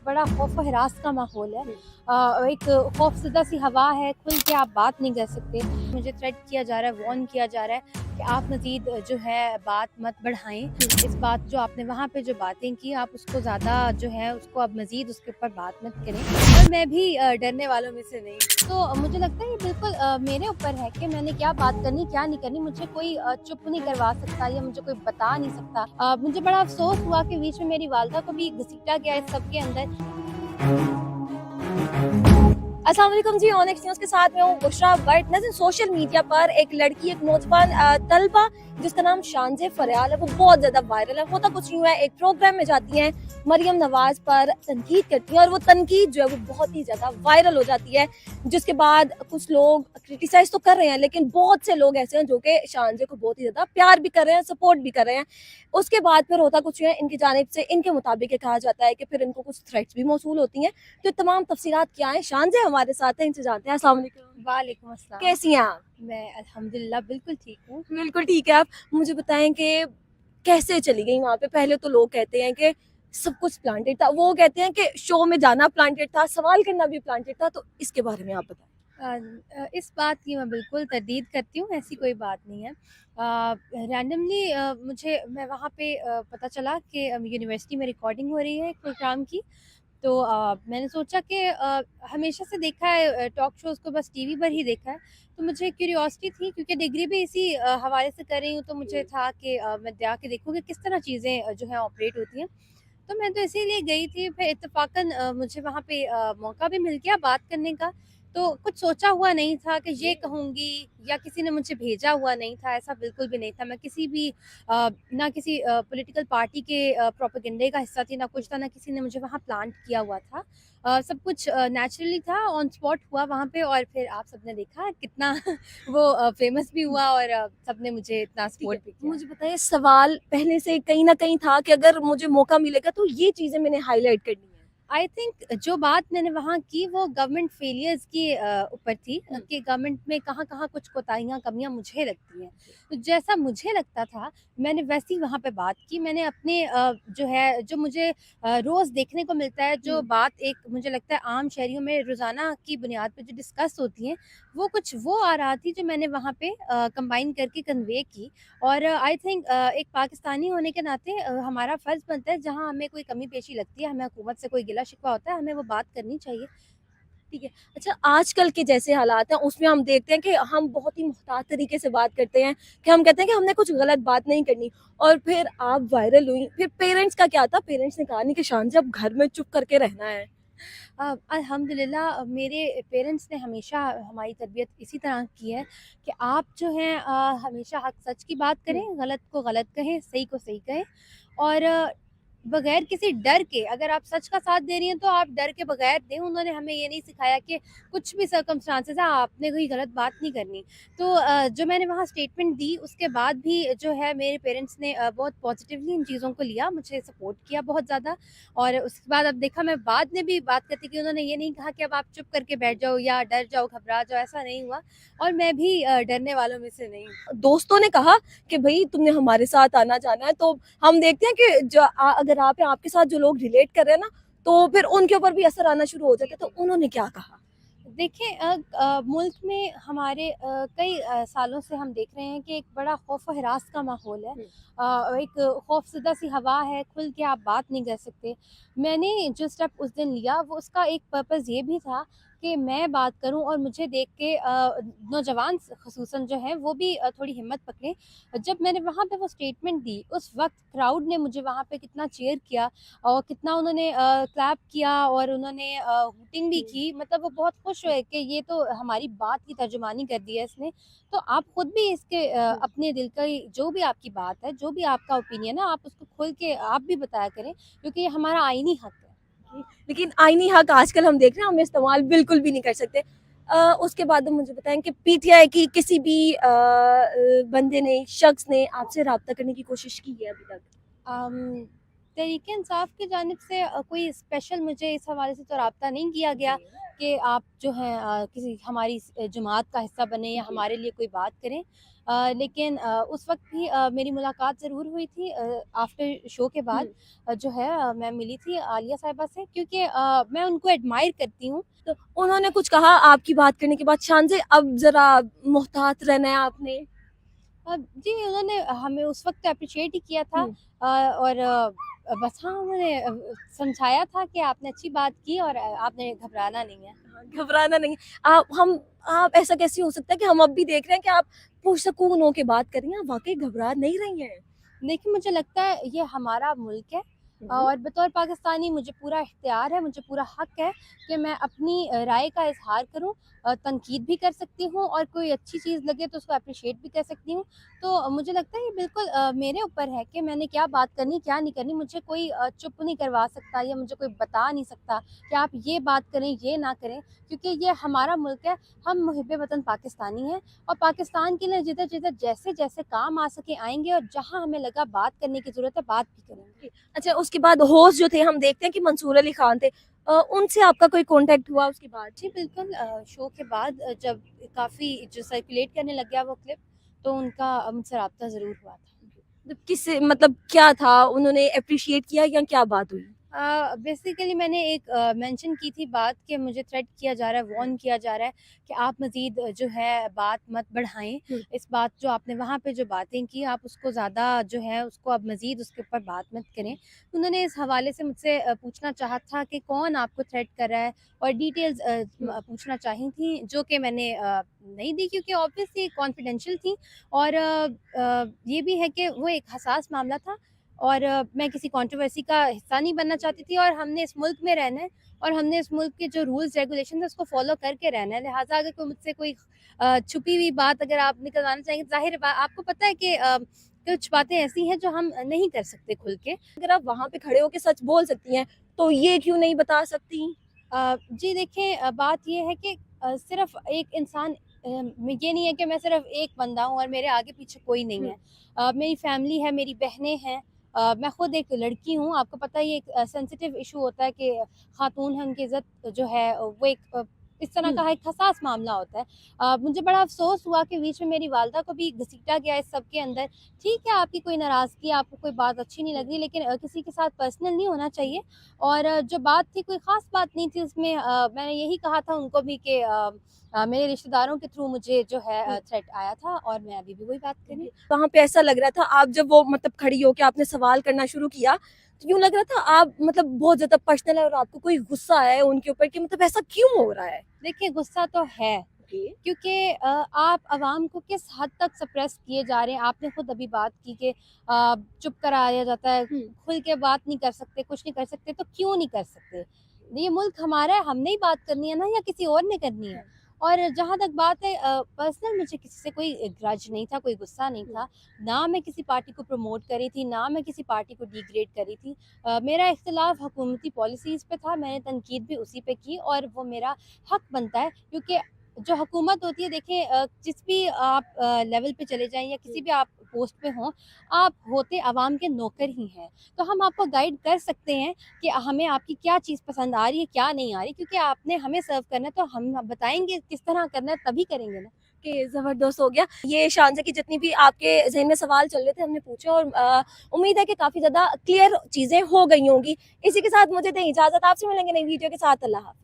बड़ा खौफ व हिरास का माहौल है। एक खौफज़दा सी हवा है, खुल के आप बात नहीं कर सकते। मुझे थ्रेट किया जा रहा है, वार्न किया जा रहा है कि आप मज़ीद जो है बात मत बढ़ाएँ। इस बात जो आपने वहाँ पे जो बातें की, आप उसको ज़्यादा जो है उसको अब मज़ीद उसके ऊपर बात मत करें। और मैं भी डरने वालों में से नहीं। तो मुझे लगता है ये बिल्कुल मेरे ऊपर है कि मैंने क्या बात करनी, क्या नहीं करनी। मुझे कोई चुप नहीं करवा सकता या मुझे कोई बता नहीं सकता। मुझे बड़ा अफ़सोस हुआ कि बीच में मेरी वालिदा को भी घसीटा गया इस सब के अंदर। अस्सलाम वालेकुम जी, ऑन एक्स न्यूज़ के साथ मैं हूँ बुशरा बट नज़र सोशल मीडिया पर एक लड़की, एक नौजवान तलबा जिसका नाम शानज़े फरयाल है, वो बहुत ज़्यादा वायरल है। होता कुछ यूँ है, एक प्रोग्राम में जाती हैं, मरियम नवाज पर तनकीद करती हैं और वो तनकीद जो है वो बहुत ही ज़्यादा वायरल हो जाती है, जिसके बाद कुछ लोग क्रिटिसाइज तो कर रहे हैं, लेकिन बहुत से लोग ऐसे हैं जो कि शानज़े को बहुत ही ज़्यादा प्यार भी कर रहे हैं, सपोर्ट भी कर रहे हैं। उसके बाद फिर होता कुछ यूँ है, इनकी जानिब से इनके मुताबिक ये कहा जाता है कि फिर इनको कुछ थ्रेट्स भी मौसूल होती हैं। तो तमाम तफसीलात क्या है, शानज़े हमारे साथ हैं, इनसे जानते हैं। अस्सलाम वालेकुम। वालेकुम अस्सलाम। कैसी हैं आप? मैं अल्हम्दुलिल्लाह बिल्कुल ठीक हूँ। बिल्कुल ठीक है। आप मुझे बताएं कि कैसे चली गई वहां पे? पहले तो लोग कहते हैं कि सब कुछ प्लांटेड था, वो कहते हैं कि शो में जाना प्लांटेड था, सवाल करना भी प्लांटेड था, तो इसके बारे में आप बताएं। इस बात की मैं बिल्कुल तरदीद करती हूँ, ऐसी कोई बात नहीं है। रैंडमली मैं वहाँ पे पता चला कि यूनिवर्सिटी में रिकॉर्डिंग हो रही है एक प्रोग्राम की। तो मैंने सोचा कि हमेशा से देखा है टॉक शोज़ को, बस टीवी पर ही देखा है। तो मुझे क्यूरियोसिटी थी, क्योंकि डिग्री भी इसी हवाले से कर रही हूँ, तो मुझे था कि मैं जाके देखूँ कि किस तरह चीज़ें जो हैं ऑपरेट होती हैं। तो मैं तो इसीलिए गई थी, फिर इत्तेफ़ाक़न मुझे वहाँ पे मौका भी मिल गया बात करने का। तो कुछ सोचा हुआ नहीं था कि ये कहूँगी, या किसी ने मुझे भेजा हुआ नहीं था, ऐसा बिल्कुल भी नहीं था। मैं किसी भी ना किसी पॉलिटिकल पार्टी के प्रोपेगेंडे का हिस्सा थी, ना कुछ था, ना किसी ने मुझे वहाँ प्लांट किया हुआ था। सब कुछ नेचुरली था, ऑन स्पॉट हुआ वहाँ पे, और फिर आप सबने देखा कितना वो फ़ेमस भी हुआ, और सबने मुझे इतना ठीक है, सपोर्ट भी किया। मुझे बताइए, सवाल पहले से कहीं ना कहीं था कि अगर मुझे मौका मिलेगा तो ये चीजें मैंने हाईलाइट करनी है। आई थिंक जो बात मैंने वहाँ की वो गवर्नमेंट फेलियर्स की ऊपर थी, कि गवर्नमेंट में कहाँ-कहाँ कुछ कोताहियाँ, कमियाँ मुझे लगती हैं। तो जैसा मुझे लगता था, मैंने वैसी वहाँ पे बात की। मैंने अपने जो है, जो मुझे रोज़ देखने को मिलता है, जो बात एक मुझे लगता है आम शहरियों में रोज़ाना की बुनियाद पे जो डिस्कस होती हैं, वो कुछ वो आ रहा थी जो मैंने वहाँ पे कंबाइन करके कन्वे की। और आई थिंक एक पाकिस्तानी होने के नाते हमारा फ़र्ज़ बनता है, जहाँ हमें कोई कमी-पेशी लगती है, हमें हुकूमत से कोई गिला-शिकवा होता है, हमें वो बात करनी चाहिए। ठीक है। अच्छा, आजकल के जैसे हालात हैं उसमें हम देखते हैं कि हम बहुत ही मुहतात तरीके से बात करते हैं, कि हम कहते हैं कि हमने कुछ गलत बात नहीं करनी, और फिर आप वायरल हुई। फिर पेरेंट्स का क्या था? पेरेंट्स ने कहा नहीं कि शान जी अब घर में चुप करके रहना है? अल्हम्दुलिल्लाह मेरे पेरेंट्स ने हमेशा हमारी तरबियत इसी तरह की है कि आप जो हैं हमेशा हक सच की बात करें, गलत को गलत कहें, सही को सही कहें। और बगैर किसी डर के, अगर आप सच का साथ दे रही हैं तो आप डर के बगैर दें। उन्होंने हमें ये नहीं सिखाया कि कुछ भी सर्कमस्टांसेस है आपने कोई गलत बात नहीं करनी। तो जो मैंने वहाँ स्टेटमेंट दी, उसके बाद भी जो है मेरे पेरेंट्स ने बहुत पॉजिटिवली इन चीज़ों को लिया, मुझे सपोर्ट किया बहुत ज़्यादा। और उसके बाद अब देखा, मैं बाद में भी बात करती कि उन्होंने ये नहीं कहा कि अब आप चुप करके बैठ जाओ या डर जाओ, घबरा जाओ, ऐसा नहीं हुआ। और मैं भी डरने वालों में से नहीं हूँ। दोस्तों ने कहा कि भई तुमने हमारे साथ आना जाना है, तो हम देखते हैं कि अगर आप हैं, आपके साथ जो लोग रिलेट कर रहे हैं ना, तो फिर उनके ऊपर भी असर आना शुरू हो जाता है, तो उन्होंने क्या कहा? देखिए मुल्क में हमारे कई सालों से हम देख रहे हैं कि एक बड़ा खौफ व हिरास का माहौल है। एक खौफज़दा सी हवा है, खुल के आप बात नहीं कर सकते। मैंने जो स्टेप उस दिन लिया, वो उसका एक पर्पज़ ये भी था कि मैं बात करूं, और मुझे देख के नौजवान ख़ुसूसन जो हैं वो भी थोड़ी हिम्मत पकड़ें। जब मैंने वहाँ पे वो स्टेटमेंट दी, उस वक्त क्राउड ने मुझे वहाँ पे कितना चीयर किया, और कितना उन्होंने क्लैप किया, और उन्होंने हूटिंग भी की। मतलब वो बहुत खुश हुए कि ये तो हमारी बात की तर्जुमानी कर दी है इसने। तो आप खुद भी इसके अपने दिल का जो भी आपकी बात है, जो भी आपका ओपिनियन है, आप उसको खुल के आप भी बताया करें, क्योंकि ये हमारा आईनी हक है। लेकिन आईनी हक आजकल हम देख रहे हैं, हम इस्तेमाल बिल्कुल भी नहीं कर सकते। उसके बाद मुझे बताएं कि पीटीआई की किसी भी बंदे ने, शख्स ने आपसे रब्ता करने की कोशिश की है अभी तक? अम, तहरीक इंसाफ की जानिब से कोई स्पेशल मुझे इस हवाले से तो राब्ता नहीं किया गया कि आप जो हैं किसी हमारी जमात का हिस्सा बने या हमारे लिए कोई बात करें। लेकिन उस वक़्त भी मेरी मुलाकात ज़रूर हुई थी आफ्टर शो के बाद। जो है मैं मिली थी आलिया साहिबा से, क्योंकि मैं उनको एडमायर करती हूँ। तो उन्होंने कुछ कहा आपकी बात करने के बाद, शान से अब ज़रा मुहतात रहना है आपने? जी, उन्होंने हमें उस वक़्त अप्रिशिएट ही किया था। हुँ। और बस हाँ, उन्होंने समझाया था कि आपने अच्छी बात की और आपने घबराना नहीं है। हाँ, घबराना नहीं। आप ऐसा कैसे हो सकता है कि हम अब भी देख रहे हैं कि आप पुरसकून होके बात कर रही हैं, आप वाक़ई घबरा नहीं रही हैं? देखिए, मुझे लगता है ये हमारा मुल्क है हुँ। और बतौर पाकिस्तानी मुझे पूरा इख्तियार है, मुझे पूरा हक़ है कि मैं अपनी राय का इज़हार करूँ। तनकीद भी कर सकती हूँ और कोई अच्छी चीज़ लगे तो उसको एप्रिशिएट भी कर सकती हूँ। तो मुझे लगता है ये बिल्कुल मेरे ऊपर है कि मैंने क्या बात करनी, क्या नहीं करनी। मुझे कोई चुप नहीं करवा सकता या मुझे कोई बता नहीं सकता कि आप ये बात करें, ये ना करें, क्योंकि ये हमारा मुल्क है। हम मुहिब्बे वतन पाकिस्तानी हैं और पाकिस्तान के लिए जिधर-जिधर जैसे-जैसे काम आ सके आएँगे और जहाँ हमें लगा बात करने की ज़रूरत है, बात भी करेंगे। अच्छा, उसके बाद होस्ट जो थे हम देखते हैं कि मंसूर अली खान थे। उनसे आपका कोई कॉन्टैक्ट हुआ उसके बाद? जी, बिल्कुल शो के बाद जब काफ़ी जो सर्कुलेट करने लग गया वो क्लिप, तो उनका मुझसे राब्ता ज़रूर हुआ था। मतलब क्या था? उन्होंने एप्रिशिएट किया या क्या बात हुई? बेसिकली मैंने एक मेंशन की थी बात कि मुझे थ्रेट किया जा रहा है, वार्न किया जा रहा है कि आप मज़ीद जो है बात मत बढ़ाएँ। हुँ। इस बात जो आपने वहाँ पे जो बातें की, आप उसको ज़्यादा जो है उसको अब मज़ीद उसके ऊपर बात मत करें। उन्होंने इस हवाले से मुझसे पूछना चाहा था कि कौन आपको थ्रेट कर रहा है और डिटेल्स हुँ। पूछना चाही थी, जो कि मैंने नहीं दी, क्योंकि ऑब्वियसली कॉन्फिडेंशियल थी। और ये भी है कि वो एक हसास मामला था और मैं किसी कंट्रोवर्सी का हिस्सा नहीं बनना चाहती थी और हमने इस मुल्क में रहना है और हमने इस मुल्क के जो रूल्स रेगुलेशन है उसको फॉलो करके रहना है। लिहाजा अगर कोई मुझसे कोई छुपी हुई बात अगर आप निकलवाना चाहेंगे, ज़ाहिर बा आपको पता है कि कुछ बातें ऐसी हैं जो हम नहीं कर सकते खुल के। अगर आप वहाँ पे खड़े होके सच बोल सकती हैं, तो ये क्यों नहीं बता सकती? जी देखिए, बात ये है कि सिर्फ़ एक इंसान ये नहीं है कि मैं सिर्फ़ एक बंदा हूँ और मेरे आगे पीछे कोई नहीं हुँ। है। मेरी फ़ैमिली है, मेरी बहनें हैं, मैं खुद एक लड़की हूँ। आपको पता है ये एक सेंसिटिव इश्यू होता है कि ख़ातून है, उनकी इज़्ज़त जो है वो एक इस तरह हुँ। का एक हसास मामला होता है। मुझे बड़ा अफ़सोस हुआ कि बीच में मेरी वालिदा को भी घसीटा गया इस सब के अंदर। ठीक है, आपकी कोई नाराज़गी, आपको कोई बात अच्छी नहीं लग रही, लेकिन किसी के साथ पर्सनल नहीं होना चाहिए। और जो बात थी कोई ख़ास बात नहीं थी उसमें। मैंने यही कहा था उनको भी कि मेरे रिश्तेदारों के थ्रू मुझे जो है हुँ। थ्रेट आया था और मैं अभी भी वही बात कर रही हूँ। वहाँ पे ऐसा लग रहा था, आप जब वो मतलब खड़ी होके आपने सवाल करना शुरू किया, तो यूँ लग रहा था आप मतलब बहुत ज़्यादा पर्सनल है और आपको कोई गुस्सा आया है उनके ऊपर कि मतलब ऐसा क्यों हो रहा है? देखिए, गुस्सा तो है, ओके। क्योंकि आप आवाम को किस हद तक सप्रेस किए जा रहे हैं। आपने खुद अभी बात की कि चुप कराया जाता है, हुँ। खुल के बात नहीं कर सकते, कुछ नहीं कर सकते, तो क्यों नहीं कर सकते? ये मुल्क हमारा है, हमने ही बात करनी है ना, या किसी और ने करनी है? और जहाँ तक बात है पर्सनल, मुझे किसी से कोई ग्रज नहीं था, कोई गुस्सा नहीं हुँ। था। ना मैं किसी पार्टी को प्रमोट कर रही थी, ना मैं किसी पार्टी को डिग्रेड कर रही थी। मेरा इख्तिलाफ़ हुकूमती पॉलिसीज़ पे था, मैंने तनकीद भी उसी पे की और वो मेरा हक़ बनता है, क्योंकि जो हुकूमत होती है, देखिए जिस भी आप लेवल पे चले जाएँ या किसी भी आप पोस्ट पे हों, आप होते अवाम के नौकर ही हैं। तो हम आपको गाइड कर सकते हैं कि हमें आपकी क्या चीज़ पसंद आ रही है, क्या नहीं आ रही, क्योंकि आपने हमें सर्व करना है, तो हम बताएँगे किस तरह करना है, तभी करेंगे ना। ओके, ज़बरदस्त हो गया। ये शानज़ा की जितनी भी आपके ज़हन में सवाल चल रहे थे हमने पूछे और उम्मीद है कि काफ़ी ज़्यादा क्लियर चीज़ें हो गई होंगी। इसी के साथ मुझे दें इजाज़त, आपसे मिलेंगे नई वीडियो के साथ। अल्लाह हाफ़िज़।